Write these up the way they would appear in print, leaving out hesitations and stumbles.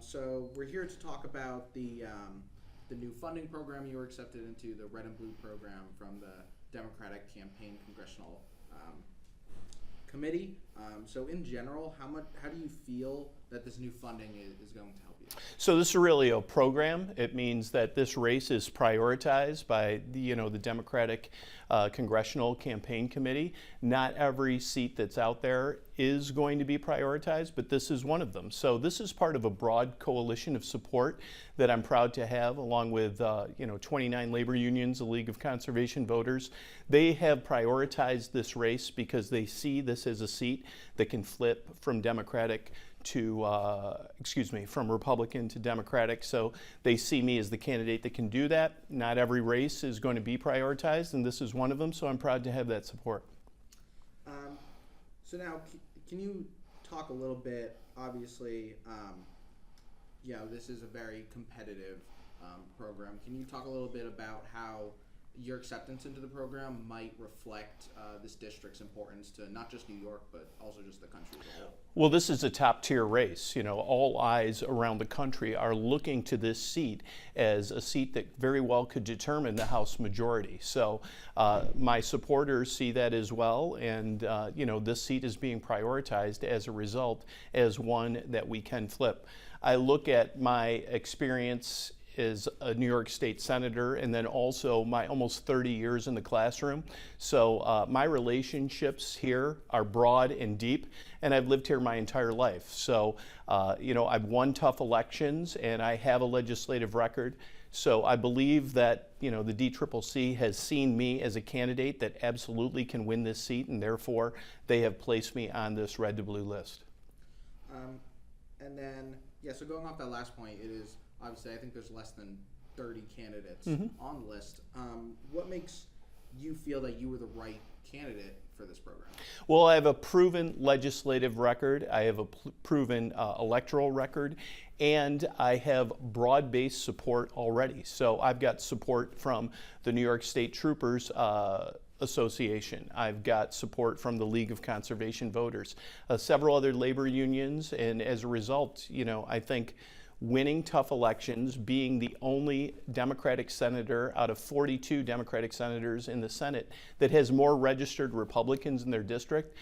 So we're here to talk about the new funding program you were accepted into, the Red and Blue program from the Democratic Campaign Congressional Committee. So in general, how do you feel that this new funding is going to help you? So this is really a program. It means that this race is prioritized by the Democratic Congressional Campaign Committee. Not every seat that's out there is going to be prioritized, but this is one of them. So this is part of a broad coalition of support that I'm proud to have, along with 29 labor unions, the League of Conservation Voters. They have prioritized this race because they see this as a seat that can flip from Democratic to, from Republican to Democratic. So they see me as the candidate that can do that. Not every race is going to be prioritized, and this is one of them, so I'm proud to have that support. So now, can you talk a little bit, obviously, this is a very competitive program. Can you talk a little bit about how your acceptance into the program might reflect this district's importance to not just New York, but also just the country as a whole? Well, this is a top-tier race. All eyes around the country are looking to this seat as a seat that very well could determine the House majority. So my supporters see that as well, and this seat is being prioritized as a result as one that we can flip. I look at my experience as a New York State Senator, and then also my almost 30 years in the classroom. So my relationships here are broad and deep, and I've lived here my entire life. So, I've won tough elections, and I have a legislative record. So I believe that, the DCCC has seen me as a candidate that absolutely can win this seat, and therefore they have placed me on this red to blue list. And then, so going off that last point, it is, obviously, I think there's less than 30 candidates on the list. What makes you feel that you were the right candidate for this program? Well, I have a proven legislative record. I have a proven electoral record, and I have broad-based support already. So I've got support from the New York State Troopers Association. I've got support from the League of Conservation Voters, several other labor unions, and as a result, I think winning tough elections, being the only Democratic senator out of 42 Democratic senators in the Senate that has more registered Republicans in their district,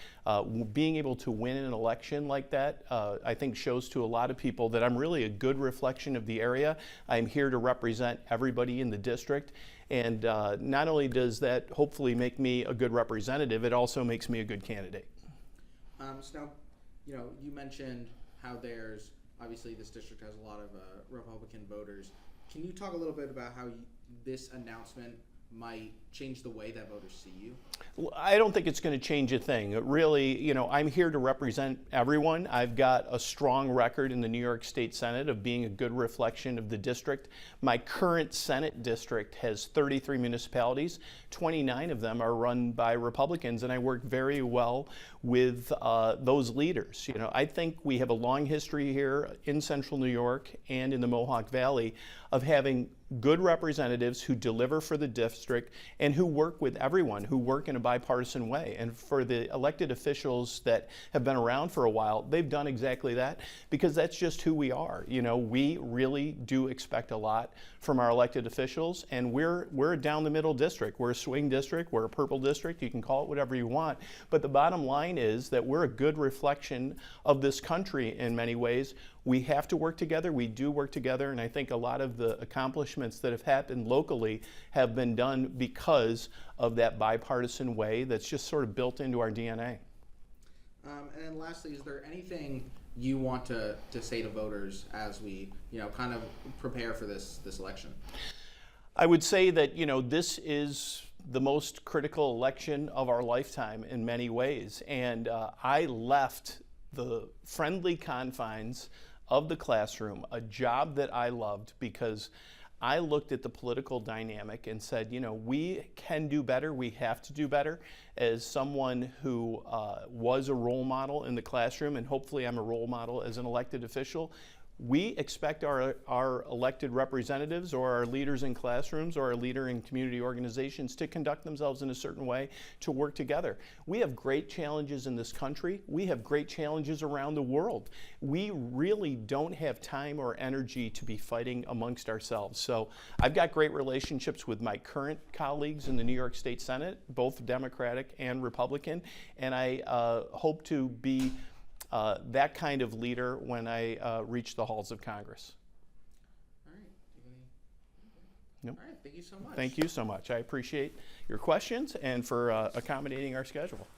being able to win an election like that, I think shows to a lot of people that I'm really a good reflection of the area. I'm here to represent everybody in the district. And not only does that hopefully make me a good representative, it also makes me a good candidate. So now, you mentioned how there's, obviously this district has a lot of Republican voters. Can you talk a little bit about how this announcement might change the way that voters see you? Well, I don't think it's going to change a thing. Really, I'm here to represent everyone. I've got a strong record in the New York State Senate of being a good reflection of the district. My current Senate district has 33 municipalities. 29 of them are run by Republicans, and I work very well with those leaders. I think we have a long history here in Central New York and in the Mohawk Valley of having good representatives who deliver for the district and who work with everyone, who work in a bipartisan way. And for the elected officials that have been around for a while, they've done exactly that because that's just who we are. We really do expect a lot from our elected officials, and we're a down the middle district. We're a swing district, we're a purple district, you can call it whatever you want. But the bottom line is that we're a good reflection of this country in many ways. We have to work together, we do work together, and I think a lot of the accomplishments that have happened locally have been done because of that bipartisan way that's just sort of built into our DNA. And then lastly, is there anything you want to say to voters as we kind of prepare for this election? I would say that this is the most critical election of our lifetime in many ways, and I left the friendly confines of the classroom, a job that I loved, because I looked at the political dynamic and said, we can do better, we have to do better. As someone who was a role model in the classroom, and hopefully I'm a role model as an elected official, We expect our elected representatives or our leaders in classrooms or our leader in community organizations to conduct themselves in a certain way, to work together. We have great challenges in this country. We have great challenges around the world. We really don't have time or energy to be fighting amongst ourselves. So I've got great relationships with my current colleagues in the New York State Senate, both Democratic and Republican, and I hope to be that kind of leader when I reach the halls of Congress. All right. Do you have any? Nope. All right. Thank you so much. Thank you so much. I appreciate your questions and for accommodating our schedule.